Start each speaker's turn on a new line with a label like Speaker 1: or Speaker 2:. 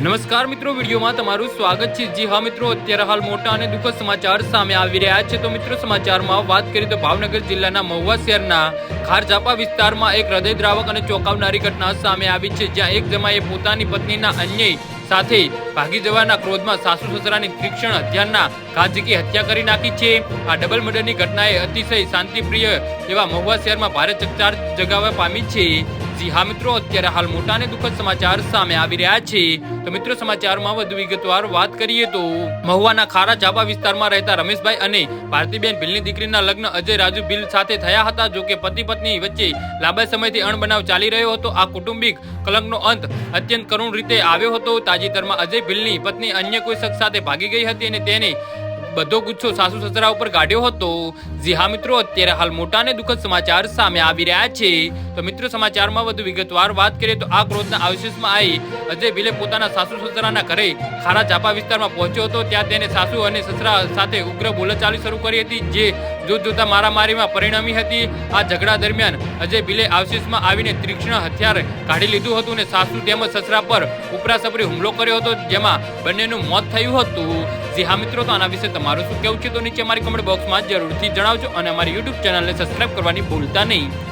Speaker 1: નમસ્કાર મિત્રો, વિડીયોમાં તમારું સ્વાગત છે। જી હા મિત્રો, અત્યારે હાલ મોટા અને દુઃખદ સમાચાર સામે આવી રહ્યા છે। તો મિત્રો, સમાચારમાં વાત કરીએ તો ભાવનગર જિલ્લાના મહુવા શહેરના ખારઝાપા વિસ્તારમાં એક હૃદયદ્રાવક અને ચોંકાવનારી ઘટના સામે આવી છે, જ્યાં એક જમાઈએ પોતાની પત્નીના અન્યાય સાથે ભાગી જવાના ક્રોધમાં સાસુ સસરાની તીક્ષ્ણ હત્યાના ઘા ઝીકી હત્યા કરી નાખી છે। આ ડબલ મર્ડરની ઘટનાએ અતિશય શાંતિપ્રિય એવા મહુવા શહેરમાં ભારે ચકચાર જગાવવા પામી છે। જી હા મિત્રો, અત્યારે હાલ મોટા અને દુઃખદ સમાચાર સામે આવી રહ્યા છે। તો મિત્રો, સમાચારમાં વધુ વિગતવાર વાત કરીએ તો મહુવાના ખારઝાપા વિસ્તારમાં રહેતા રમેશભાઈ અને ભારતીબેન ભીલની દીકરીના લગ્ન અજય રાજુ ભીલ સાથે થયા હતા। જો કે પતિ પત્ની વચ્ચે લાંબા સમયથી અણબનાવ ચાલી રહ્યો હતો। આ કૌટુંબિક કલંકનો અંત અત્યંત કરુણ રીતે આવ્યો હતો। તાજેતરમાં અજય ભીલની પત્ની અન્ય કોઈ શખ્સ સાથે ભાગી ગઈ હતી અને તેને બધો ગુસ્સો સાસુ સસરા ઉપર કાઢ્યો હતો। જી હા મિત્રો, અત્યારે હાલ મોટા અને દુઃખદ સમાચાર સામે આવી રહ્યા છે। તો મિત્રો, સમાચારમાં વધુ વિગતવાર વાત કરીએ તો આ ક્રોધના અવશેષમાં આવી અજય ભીલે પોતાના સાસુ સસરાના ઘરે ખારઝાપા વિસ્તારમાં પહોંચ્યો હતો। ત્યાં તેને સાસુ અને સસરા સાથે ઉગ્ર બોલાચાલી શરૂ કરી હતી, જે જોતા મારામારીમાં પરિણમી હતી। આ ઝઘડા દરમિયાન અજય ભીલે અવશેષમાં આવીને તીક્ષ્ણ હથિયાર કાઢી લીધું હતું અને સાસુ તેમજ સસરા પર ઉપરાસપરી હુમલો કર્યો હતો, જેમાં બંનેનું મોત થયું હતું। જી હા મિત્રો, તો આના વિશે તમારું શું કહેવું છે તો નીચે અમારી કમેન્ટ બોક્સમાં જરૂરથી જણાવજો અને અમારી યુટ્યુબ ચેનલને સબસ્ક્રાઇબ કરવાની ભૂલતા નહીં।